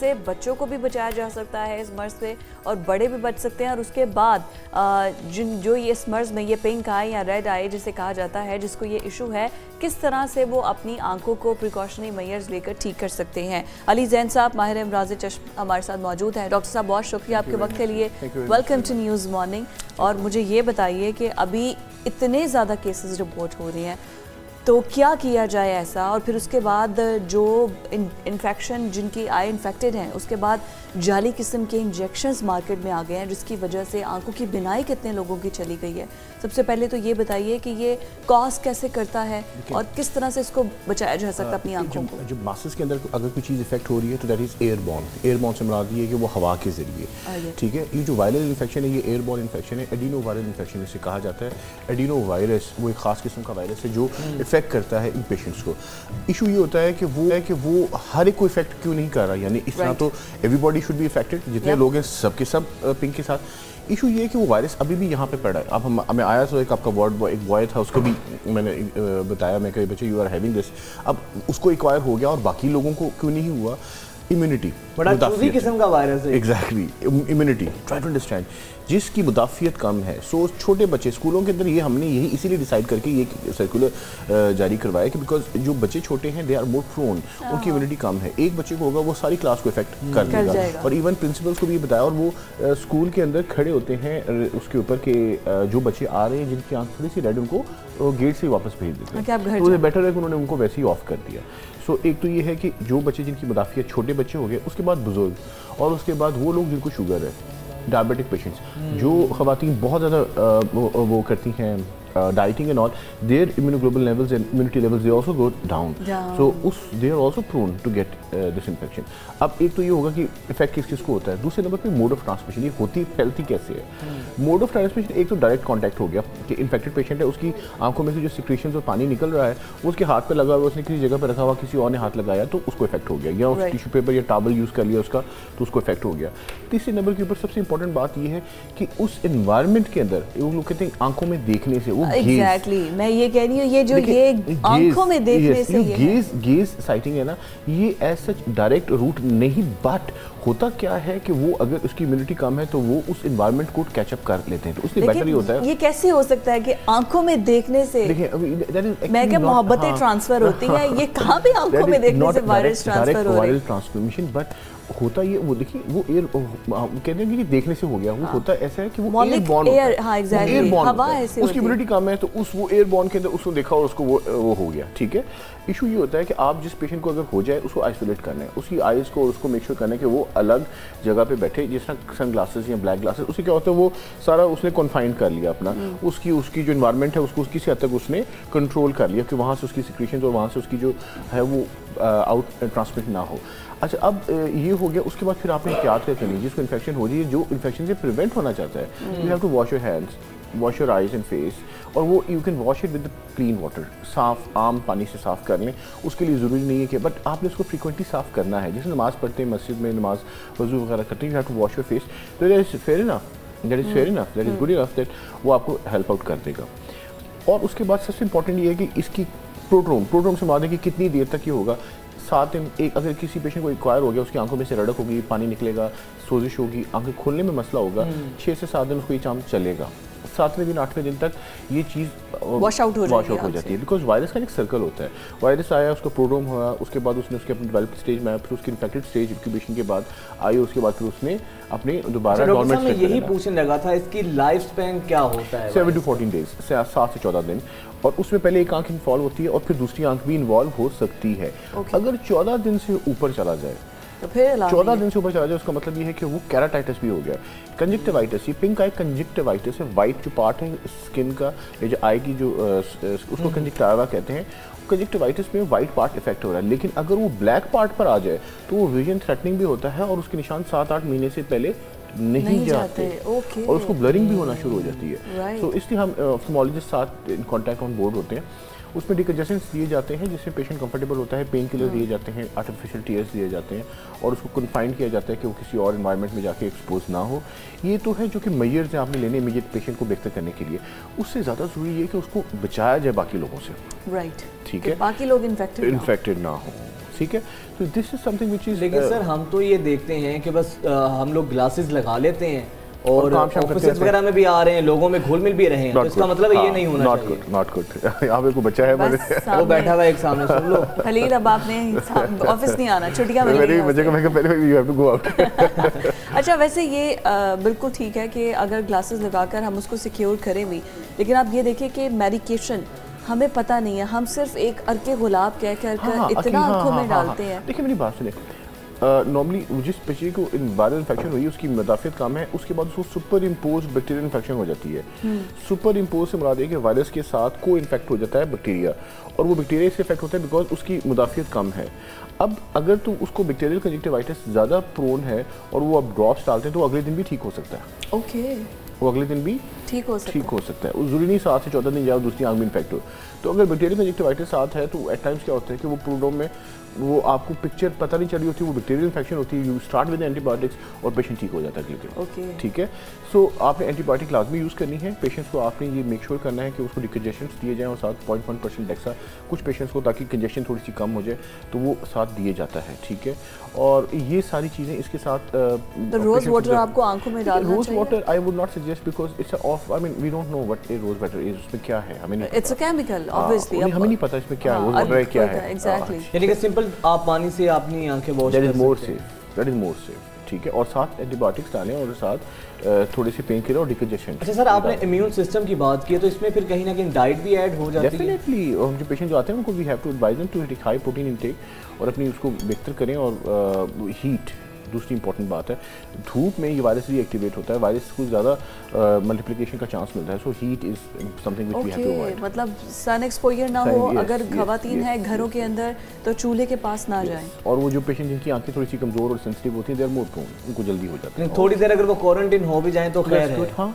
से बच्चों को भी बचाया जा सकता है इस मर्ज से और बड़े भी बच सकते हैं। और उसके बाद जो ये इस मर्ज में ये पिंक आई या रेड आई जिसे कहा जाता है, जिसको ये इशू है, किस तरह से वो अपनी आंखों को प्रिकॉशनरी मेजर्स लेकर ठीक कर सकते हैं। अली जैन साहब माहिर अमराज़ चश्म हमारे साथ मौजूद हैं। डॉक्टर साहब बहुत शुक्रिया आपके वक्त के लिए, वेलकम टू न्यूज़ मॉर्निंग। और मुझे ये बताइए कि अभी इतने ज़्यादा केसेस रिपोर्ट हो रही हैं तो क्या किया जाए ऐसा, और फिर उसके बाद जो इन्फेक्शन जिनकी आई इन्फेक्टेड हैं उसके बाद जाली किस्म के इंजेक्शंस मार्केट में आ गए हैं जिसकी वजह से आंखों की बिनाई कितने लोगों की चली गई है। सबसे पहले तो ये बताइए कि ये कॉज कैसे करता है और किस तरह से इसको बचाया जा सकता है अपनी आंखों को। जब मासेस के अंदर अगर कोई चीज़ इफेक्ट हो रही है तो दैट इज़ एयरबॉर्न से मुराद ये है कि वो हवा के जरिए, ठीक है। ये जो वायरल इन्फेक्शन है ये एयरबॉर्न इन्फेक्शन है, एडिनो वायरल इन्फेक्शन इसे कहा जाता है। एडिनो वायरस वो एक खास किस्म का वायरस है जो इफेक्ट करता है इन पेशेंट्स को। इशू ये होता है कि वो हर एक को इफेक्ट क्यों नहीं कर रहा, यानी इस तरह तो एवरीबॉडी शुड बी इफेक्टेड, जितने लोग हैं सबके सब पिंक के साथ। इशू ये है कि वो वायरस अभी भी यहाँ पे पड़ा है। अब हमें आया तो एक आपका वार्ड बॉय एक बॉय था, उसको भी मैंने बताया, मैं कही बच्चे यू आर हैविंग दिस, अब उसको एक्वायर हो गया और बाकी लोगों को क्यों नहीं हुआ। इम्यूनिटी बड़ा दूसरी किस्म का वायरस है। Exactly, immunity, try to understand, जिसकी मुदाफियत कम है। सो छोटे बच्चे स्कूलों के अंदर ये हमने यही इसीलिए डिसाइड करके ये सर्कुलर जारी करवाया कि बिकॉज जो बच्चे छोटे हैं दे आर मोर प्रोन, उनकी इम्यूनिटी कम है। एक बच्चे को होगा वो सारी क्लास को इफेक्ट कर देगा। और इवन प्रिंसिपल्स को भी बताया, और वो स्कूल के अंदर खड़े होते हैं उसके ऊपर के जो बच्चे आ रहे हैं जिनकी आंख थोड़ी सी रेड, उनको गेट से वापस भेज देते हैं। तो बेटर है कि उन्होंने उनको वैसे ही ऑफ कर दिया। सो एक तो ये है कि जो बच्चे जिनकी मुदाफियत, छोटे बच्चे हो गए, उसके बाद बुजुर्ग, और उसके बाद वो लोग जिनको शुगर है, डायबिटिक पेशेंट्स, जो खवातीन बहुत ज़्यादा वो करती हैं dieting and all, their immunoglobulin levels and immunity levels they also go down, so they are also prone to get this infection. अब एक तो ये होगा कि इफेक्ट किस को होता है, दूसरे नंबर पे मोड ऑफ ट्रांसमिशन, ये फैलती कैसे है। मोड ऑफ ट्रांसमिशन एक तो डायरेक्ट कॉन्टैक्ट हो गया कि इन्फेक्टेड पेशेंट है, उसकी आंखों में से जो सिक्रीशंस और पानी निकल रहा है वो उसके हाथ पे लगा हुआ, उसने किसी जगह पर रखा हुआ, किसी और ने हाथ लगाया तो उसको इफेक्ट हो गया, या उस टिश्यू पेपर या टॉवल यूज़ कर लिया उसका तो उसको इफेक्ट हो गया। तीसरे नंबर के ऊपर सबसे इंपॉर्टेंट बात ये है कि उस एनवायरनमेंट के अंदर वो लोग कहते हैं आंखों में देखने से वो एग्जैक्टली मैं ये कह रही हूँ, ये जो ये आंखों में देखने से गेज साइटिंग है ना, ये एज सच डायरेक्ट रूट नहीं, बट होता क्या है कि वो अगर उसकी इम्यूनिटी कम है तो वो उस एनवायरनमेंट को कैचअप कर लेते हैं, तो उससे बेटर ही होता है। ये कैसे हो सकता है कि आंखों में देखने से, देखिए मैं क्या मोहब्बतें ट्रांसफर होती हैं, ये कहाँ पे आंखों में देखने से वायरस ट्रांसफर हो रहा है। ट्रांसफॉर्मेशन, बट होता ये वो देखिए वो एयर कहते हैं कि देखने से हो गया, वो होता ऐसा है कि वो एयरबॉर्न, हवा ऐसे उसकी इम्यूनिटी कम है तो उस वो एयरबॉर्न के अंदर उसको देखा और उसको वो हो गया, ठीक है। इशू ये होता है कि आप जिस पेशेंट को अगर हो जाए उसको आइसोलेट करना है, उसकी आइज़ को उसको मेक श्योर करना है कि वो अलग जगह पे बैठे, जिस तरह सन ग्लासेस या ब्लैक ग्लासेस, उससे क्या होता है वो सारा उसने कन्फाइन कर लिया अपना, उसकी जो इन्वायरमेंट है उसको किसी हद तक उसने कंट्रोल कर लिया कि वहाँ से उसकी सिक्रीशंस और वहाँ से उसकी जो है वो आउट ट्रांसमिट ना हो। अच्छा, अब ये हो गया, उसके बाद फिर आपने एहतियात क्या करनी है जिसको इन्फेक्शन हो रही है, जो इन्फेक्शन से प्रिवेंट होना चाहता है। You have to wash your hands, wash your eyes and face, और वो you can wash it with clean water, साफ आम पानी से साफ़ कर लें। उसके लिए ज़रूरी नहीं है कि बट आपने उसको फ्रीक्वेंटली साफ़ करना है। जैसे नमाज़ पढ़ते हैं मस्जिद में, नमाज वज़ू वगैरह करते हैं, you have to wash your face, तो that is fair enough, that is fair enough, that is good enough, that वो आपको हेल्प आउट कर देगा। और उसके बाद सबसे इंपॉर्टेंट ये है कि इसकी प्रोड्रोम से मारने की कितनी देर तक ये होगा। 7 दिन, एक अगर किसी पेशेंट को एक्वायर हो गया, उसकी आंखों में से रड़क होगी, पानी निकलेगा, सोजिश होगी, आंखें खोलने में मसला होगा, 6 से 7 दिन उसको ये काम चलेगा। 7वें दिन 8वें दिन तक ये चीज़ वॉश आउट हो जाती है, बिकॉज वायरस का एक सर्कल होता है। वायरस आया, उसका प्रोड्रोम हुआ, उसके बाद उसने उसके अपने डेवलप्ड स्टेज में आया, फिर उसकी इन्फेक्टेड स्टेज इंक्यूबेशन के बाद आई, उसके बाद फिर उसने अपने दोबारा नॉर्मल में यही पूछने लगा था, इसकी लाइफ स्पैन क्या होता है? 7 to 14 डेज, 7 से 14 दिन, और उसमें पहले एक आंख इन्वॉल्व होती है और फिर दूसरी आंख भी इन्वॉल्व हो सकती है। अगर 14 दिन से ऊपर चला जाए तो फिर 14 दिन से ऊपर चला जाए, उसका मतलब ये है कि वो कैराटाइटिस भी हो गया। कंजक्टिवाइटिस, ये पिंक आई कंजक्टिवाइटिस है, वाइट जो पार्ट है स्किन का, ये जो आई की जो उसको कंजक्टिवा कहते हैं। कंजक्टिवाइटिस में वाइट पार्ट इफेक्ट हो रहा है, लेकिन अगर वो ब्लैक पार्ट पर आ जाए तो वो विजन थ्रेटनिंग भी होता है और उसके निशान 7-8 महीने से पहले नहीं जाते और उसको ब्लरिंग भी होना शुरू हो जाती है। तो इसलिए हम ऑप्थेल्मोलॉजिस्ट साथ इन कॉन्टैक्ट ऑन बोर्ड होते हैं। उसमें डिकंजेशंस दिए जाते हैं जिससे पेशेंट कंफर्टेबल होता है, पेन किलर दिए जाते हैं, आर्टिफिशियल टीयर्स दिए जाते हैं, और उसको कन्फाइन किया जाता है कि वो किसी और एनवायरनमेंट में जाके एक्सपोज ना हो। ये तो है जो कि मेजर्स हैं आपने लेने इमीडिएट पेशेंट को बेहतर करने के लिए। उससे ज़्यादा ज़रूरी है कि उसको बचाया जाए बाकी लोगों से, राइट, ठीक है, बाकी लोग इन्फेक्टेड ना हो। ठीक है, तो this is something which is. लेकिन सर हम तो ये देखते हैं कि बस हम लोग ग्लासेस लगा लेते हैं और ऑफिस वगैरह में भी आ रहे हैं, लोगों में घुल मिल भी रहे हैं, तो इसका मतलब ये नहीं होना चाहिए। Not good. यहाँ पे कोई बच्चा है वो बैठा हुआ है एक सामने, सुन लो खलील, अब आपने ऑफिस नहीं आना, छुट्टियां मिल मेरे बच्चे को मैं पहले you have to go out. अच्छा, वैसे ये बिल्कुल ठीक है कि अगर ग्लासेस लगाकर हम उसको सिक्योर करें भी, लेकिन आप ये देखिए कि मेडिकेशन हमें पता नहीं है, हम सिर्फ एक अर्के गुलाब कह कर इतना आंखों में डालते हैं। देखिए मेरी बात सुनिए, नॉर्मली जिस पेशेंट को वायरल इन्फेक्शन हुई उसकी मुदाफियत कम है, उसके बाद उसको सुपर इम्पोज बैक्टीरियल इन्फेक्शन हो जाती है। सुपर इम्पोज से मुराद है कि वायरस के साथ को इन्फेक्ट हो जाता है बैक्टीरिया, और वो बैक्टीरिया से इफेक्ट होता है बिकॉज उसकी मुदाफियत कम है। अब अगर तो उसको बैक्टीरियल कंजक्टिवाइटिस ज़्यादा प्रोन है और वो अब ड्रॉप्स डालते हैं तो अगले दिन भी ठीक हो सकता है। ओके, वो अगले दिन भी ठीक हो सकता है। वो जरूरी नहीं 7 से 14 दिन जाए दूसरी आंख में इन्फेक्ट हो। तो अगर बैक्टीरियल कंजक्टिवाइटिस साथ है तो एट टाइम्स क्या होता है कि वो प्रोडोम में वो आपको पिक्चर पता नहीं चली होती, वो बैक्टीरियल इन्फेक्शन होती है, यू स्टार्ट विद एंटीबायोटिक्स और पेशेंट ठीक हो जाता है क्लिनिकली। ठीक है, सो आपने एंटीबायोटिक लाजमी यूज़ करनी है। पेशेंट्स को आपने ये मेक श्योर करना है कि उसको डिकंजेशंस दिए जाएँ और साथ 0.1% डेक्सा कुछ पेशेंट्स को, ताकि कंजेशन थोड़ी सी कम हो जाए तो वो साथ दिए जाता है। ठीक है, और ये सारी चीज़ें इसके साथ रोज वाटर आपको आंखों में डालना चाहिए। Rose water I would not suggest because it's off, I mean we don't know what a rose water is, उसमें क्या है हमें नहीं, इट्स अ केमिकल ऑब्वियसली, हमें नहीं पता इसमें क्या है रोज वाटर है क्या है एग्जैक्टली। यानी कि सिंपल आप पानी से अपनी आंखें वॉश कर सकते हैं, दैट इज मोर सेफ। ठीक है, और साथ एंटीबायोटिक्स डालें और साथ थोड़े से पेन किलर और डिकंजेशन। अच्छा सर, आपने इम्यून सिस्टम की बात की है तो इसमें फिर कहीं ना कहीं डाइट भी ऐड हो जाती है। डेफिनेटली, हम जो पेशेंट जो आते हैं उनको we have to advise them to take high protein intake और अपनी उसको बेहतर करें। और हीट दूसरी इंपॉर्टेंट बात है, धूप में ये वायरस रीएक्टिवेट होता है, वायरस को ज़्यादा मल्टीप्लिकेशन का चांस मिलता है। So heat is something which we have to avoid. मतलब सन एक्सपोजर ना हो, अगर खवातीन है घरों के अंदर तो चूल्हे के पास ना जाएं। और वो जो पेशेंट जिनकी आंखें थोड़ी सी कमजोर और सेंसिटिव होती हैं, दे आर मोर प्रोन, उनको जल्दी हो जाता है। थोड़ी देर अगर वो क्वारंटाइन हो भी जाए तो खैर है। हाँ,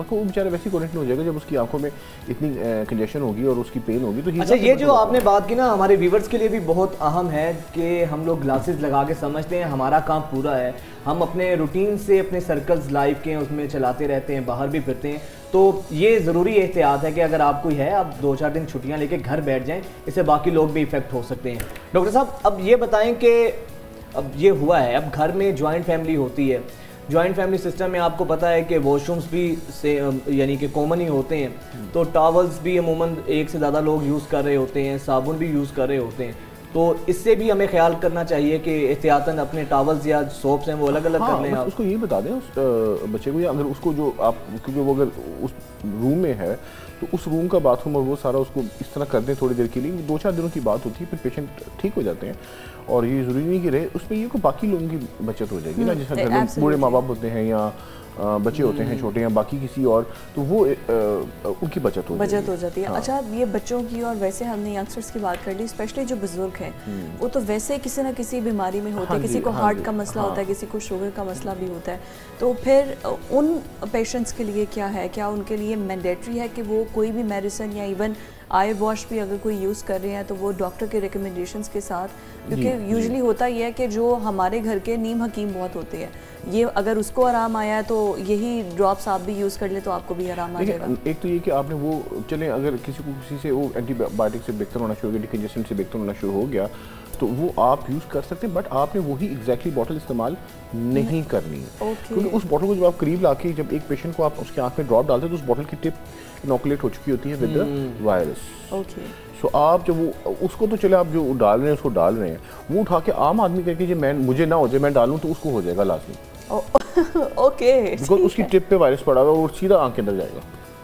वो बेचारा वैसे क्वारंटाइन हो जाएगा जब उसकी आंखों में इतनी कंजेशन होगी और उसकी पेन होगी तो। अच्छा, ये जो आपने बात की ना, हमारे व्यूवर्स के लिए भी बहुत अहम है कि हम लोग ग्लासेस लगा के समझते हैं हमारा काम पूरा है, हम अपने रूटीन से अपने सर्कल्स लाइफ के उसमें चलाते रहते हैं, बाहर भी फिरते हैं, तो ये ज़रूरी एहतियात है कि अगर आप कोई है, आप 2-4 दिन छुट्टियां लेके घर बैठ जाएं, इससे बाकी लोग भी इफेक्ट हो सकते हैं। डॉक्टर साहब, अब ये बताएं कि अब ये हुआ है, अब घर में जॉइंट फैमिली होती है, जॉइंट फैमिली सिस्टम में आपको पता है कि वॉशरूम्स भी से यानी कि कॉमन ही होते हैं, तो टॉवल्स भी अमूमन एक से ज़्यादा लोग यूज़ कर रहे होते हैं, साबुन भी यूज़ कर रहे होते हैं, तो इससे भी हमें ख्याल करना चाहिए कि एहतियातन अपने टॉवल्स या सोप्स हैं वो अलग अलग कर लें। आप उसको ये बता दें उस बच्चे को, या अगर उसको जो आप, क्योंकि वो अगर उस रूम में है तो उस रूम का बाथरूम और वो सारा उसको इस तरह कर दें थोड़ी देर के लिए, 2-4 दिनों की बात होती है, फिर पेशेंट ठीक हो जाते हैं। और ये ज़रूरी नहीं कि रहे उसमें, ये को बाकी लोगों की बचत हो जाएगी ना, जैसे घर में बूढ़े माँ बाप होते हैं या बच्चे होते हैं छोटे या बाकी किसी और, तो वो उनकी बचत हो जाती है। अच्छा, ये बच्चों की और वैसे हमने यंगस्टर्स की बात कर ली, स्पेशली जो बुजुर्ग हैं वो तो वैसे किसी ना किसी बीमारी में होते हैं, किसी को हार्ट का मसला होता है, किसी को शुगर का मसला भी होता है, तो फिर उन पेशेंट्स के लिए क्या है, क्या उनके लिए मैंडेटरी है कि वो कोई भी मेडिसिन या इवन आई वॉश भी अगर कोई यूज़ कर रहे हैं तो वो डॉक्टर के रिकमेंडेशंस के साथ, क्योंकि यूजुअली होता ही है कि जो हमारे घर के नीम हकीम बहुत होते हैं, ये अगर उसको आराम आया तो यही ड्रॉप्स आप भी यूज़ कर ले तो आपको भी आराम आ जाएगा। एक तो ये कि आपने वो चलें, अगर किसी से वो एंटीबायोटिक से बेहतर होना शुरू हो गया, डिकंजेशन से बेहतर होना शुरू हो गया तो वो आप यूज़ कर सकते हैं, बट आपने वही एग्जैक्टली बॉटल इस्तेमाल नहीं करनी है। क्योंकि उस बॉटल को जब आप करीब लाके जब एक पेशेंट को आप उसकी आँख में ड्रॉप डालते हैं तो उस बॉटल की टिप इनोकुलेट हो चुकी होती है विद द वायरस। सो आप जब वो उसको तो चले आप जो डाल रहे हैं उसको डाल रहे हैं, वो उठा के आम आदमी करके जो मैं मुझे ना हो जाए मैं डालूं तो उसको हो जाएगा लाजमी। ओके, बिकॉज उसकी टिप पे वायरस पड़ा हुआ है और सीधा आंख के अंदर जाएगा।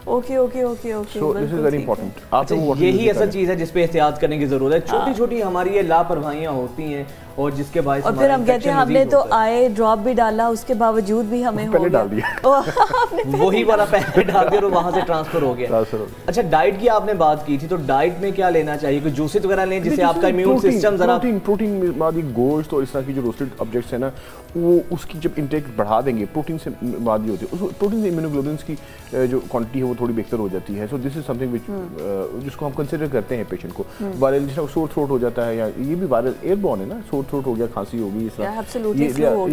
Okay okay okay okay, so this is very important. आप यही असल चीज़ है जिस पे एहतियात करने की जरूरत है। छोटी छोटी हमारी ये लापरवाहियां होती हैं और जिसके बायस और फिर हम कहते हैं हमने तो आए ड्रॉप भी डाला, उसके बावजूद भी हमें पहले डाल दिया वही वाला पहले डाल दिया और वहां से ट्रांसफर हो गया। अच्छा, डाइट की आपने बात की थी, तो डाइट में क्या लेना चाहिए? कुछ जूसेस वगैरह लें जिससे आपका इम्यून सिस्टम जरा प्रोटीन गोश्त और इस तरह की जो रोस्टेड ऑब्जेक्ट्स है ना, वो उसकी जब इंटेक बढ़ा देंगे, प्रोटीन से बात होती है, प्रोटीन से इम्यूनोग्लोबुलिन्स की जो क्वांटिटी है वो थोड़ी बेहतर हो जाती है। सो दिस इज समथिंग जिसको हम कंसिडर करते हैं पेशेंट को। वायरल जिसका सोर थ्रोट हो जाता है, या ये भी वायरल एयरबॉर्न है ना, सोर सोर थ्रोट हो गया, खांसी हो गई, इस तरह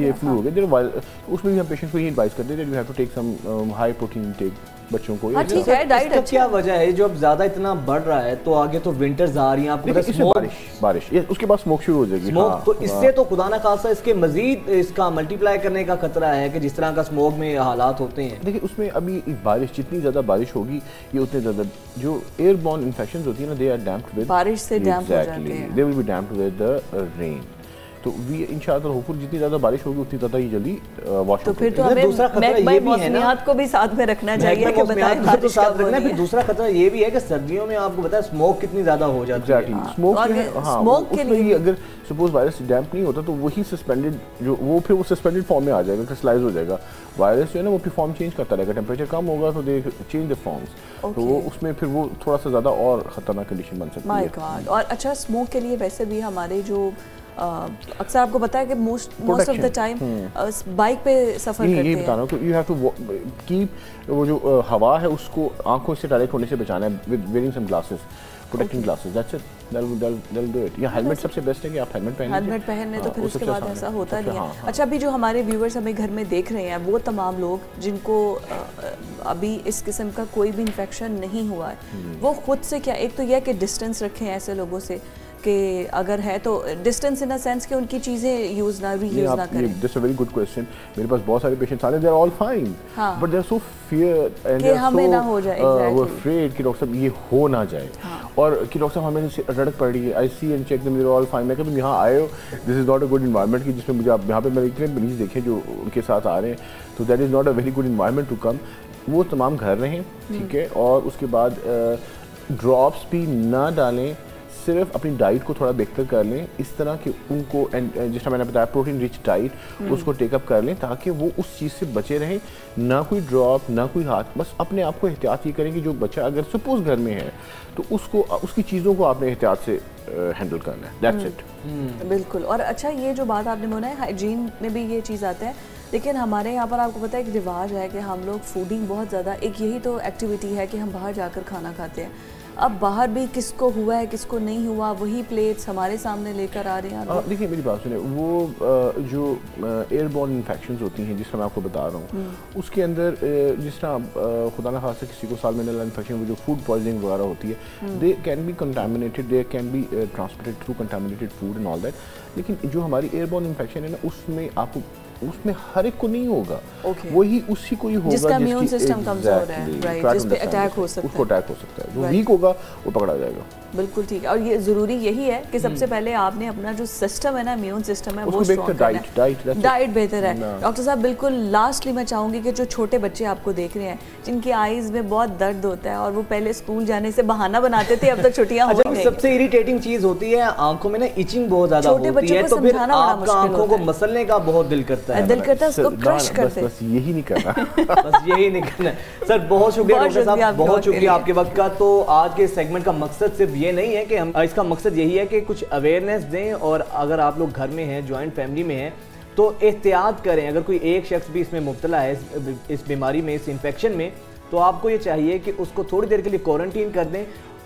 ये फ्लू हो गया, उसमें भी हम पेशेंट को ये एडवाइस करते हैं, you have to take some high protein intake बच्चों को। ठीक है, डाइट अच्छा क्या वजह है जो अब ज्यादा इतना बढ़ रहा है? तो आगे तो विंटर्स आ रही हैं, आपको पता है बारिश उसके बाद स्मोक शुरू हो जाएगी। स्मोक तो इससे तो खुदा ना खासा इसके मजीद इसका मल्टीप्लाई करने का खतरा है कि जिस तरह का स्मोक में हालात होते हैं। देखिए उसमें अभी बारिश, जितनी ज्यादा बारिश होगी ये उतने ज्यादा जो एयरबॉर्न इन्फेक्शंस होती है ना, दे आर डैम्प्ड विद बारिश से डैम्प हो जाते हैं, they will be damped with the rain. तो वी इंशाअल्लाह होपफुल जितनी ज़्यादा बारिश होगी उतनी ज़्यादा ही जल्दी वॉश तो फिर तो हमें महकमा मौसमियात को भी साथ में रखना चाहिए कि बताएं बारिश कब होनी है। फिर दूसरा खतरा ये भी है कि सर्दियों में आपको पता है स्मोक कितनी ज़्यादा हो जाती है। स्मोक के लिए अगर सपोज वायरस डैम्प नहीं होता तो वही सस्पेंडेड जो वो फिर वो सस्पेंडेड फॉर्म में आ जाएगा, क्रिस्टलाइज हो जाएगा। वायरस जो है ना वो अपनी फॉर्म चेंज करता रहेगा, टेम्परेचर कम होगा तो दे चेंज द फॉर्म्स, तो वो उसमें फिर वो थोड़ा सा ज़्यादा और ख़तरनाक कंडीशन बन सकती है। My God. और अच्छा स्मोक के लिए वैसे भी हमारे जो अक्सर आपको पता है कि most of the time bike पे सफर करते हैं। ये बता रहा हूँ कि यू हैव टू कीप वो जो हवा है उसको आंखों से डायरेक्ट होने से बचाना है with wearing some glasses, protecting glasses, that's it, they'll do it। या हेलमेट सबसे बेस्ट है कि आप हेलमेट पहने तो फिर उसके बाद ऐसा होता नहीं है। अच्छा अभी जो हमारे व्यूअर्स हमें घर में देख रहे हैं वो तमाम लोग जिनको अभी इस किस्म का कोई भी इन्फेक्शन नहीं हुआ है, वो खुद से क्या, एक तो यह कि डिस्टेंस रखें ऐसे लोगों से कि अगर है तो डिस्टेंस इन अ सेंस कि उनकी चीजें यूज ना रीयूज ना करें। That's a very good question. मेरे पास बहुत सारे पेशेंट्स आते हैं, they are all fine but they are so fear and they are so वो अफ्रेड कि डॉक्टर साहब ये हो ना जाए, और कि डॉक्टर साहब हमें रड़क पड़ रही है, I see and check them, they are all fine. मैं कहता हूं तुम यहाँ आए हो, this is not a good environment कि जिसमें मुझे आप यहाँ पे मैंने इतने मरीज देखे जो उनके साथ आ रहे हैं, तो that is not a very good environment to come. वो तमाम घर रहें, ठीक है, और उसके बाद ड्रॉप्स भी ना डालें, सिर्फ अपनी डाइट को थोड़ा बेहतर कर लें इस तरह कि उनको, जिस तरह मैंने बताया प्रोटीन रिच डाइट, उसको टेकअप कर लें ताकि वो उस चीज़ से बचे रहें, ना कोई ड्रॉप ना कोई हाथ। बस अपने आप को एहतियात ये करें कि जो बच्चा अगर सपोज घर में है तो उसको उसकी चीज़ों को आपने एहतियात से हैंडल करना है, दैट्स इट। बिल्कुल। और अच्छा ये जो बात आपने बोला है हाइजीन में भी ये चीज़ आता है, लेकिन हमारे यहाँ पर आपको पता है एक रिवाज है कि हम लोग फूडिंग बहुत ज़्यादा, एक यही तो एक्टिविटी है कि हम बाहर जाकर खाना खाते हैं। अब बाहर भी किसको हुआ है किसको नहीं हुआ, वही प्लेट्स हमारे सामने लेकर आ रहे हैं। देखिए मेरी बात सुनिए, वो जो एयरबॉर्न इन्फेक्शंस होती हैं जिस तरह मैं आपको बता रहा हूँ, उसके अंदर जिस तरह खुदा न खास्ता किसी को साल्मोनेला इन्फेक्शन, वो जो फूड पॉइजनिंग वगैरह होती है, they can be contaminated, they can be transmitted through contaminated food and all that. लेकिन जो हमारी एयरबॉर्न इन्फेक्शन है ना, उसमें आपको उसमें हर एक को नहीं होगा, वही उसी को ही होगा जिसका इम्यून सिस्टम कमजोर है, राइट, जिस पे अटैक हो सकता है, उसको अटैक हो सकता है, जो वीक होगा वो पकड़ा जाएगा। बिल्कुल ठीक है। और ये जरूरी यही है कि सबसे पहले आपने अपना जो सिस्टम है ना, इम्यून सिस्टम है, वो स्ट्रॉन्ग करना है, डाइट बेहतर है। डॉक्टर साहब बिल्कुल लास्टली मैं चाहूंगी कि जो छोटे बच्चे आपको देख रहे हैं जिनकी आईज में बहुत दर्द होता है और वो पहले स्कूल जाने से बहाना बनाते थे, अब तक छुट्टियां हो गई। सबसे इरिटेटिंग चीज होती है आंखों में ना इचिंग बहुत ज्यादा होती है, तो फिर आपका आंखों को मसलने का बहुत दिल करता है, उसको क्रश करते हैं। बस यही नहीं करना बस यही नहीं करना। सर बहुत शुक्रिया डॉक्टर साहब, बहुत शुक्रिया आपके वक्त का। तो आज के सेगमेंट का मकसद सिर्फ ये नहीं है कि हम, इसका मकसद यही है कि कुछ अवेयरनेस दें, और अगर आप लोग घर में हैं, जॉइंट फैमिली में हैं, तो एहतियात करें। अगर कोई एक शख्स भी इसमें मुब्तला है, इस बीमारी में, इस इन्फेक्शन में, तो आपको ये चाहिए कि उसको थोड़ी देर के लिए क्वारंटीन कर दें।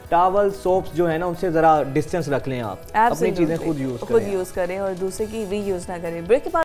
टावल सोप्स जो है ना, उनसे ज़रा डिस्टेंस रख लें, आप अपनी चीज़ें खुद यूज़ करें और दूसरे की रीयूज़ ना करें। ब्रेक के बाद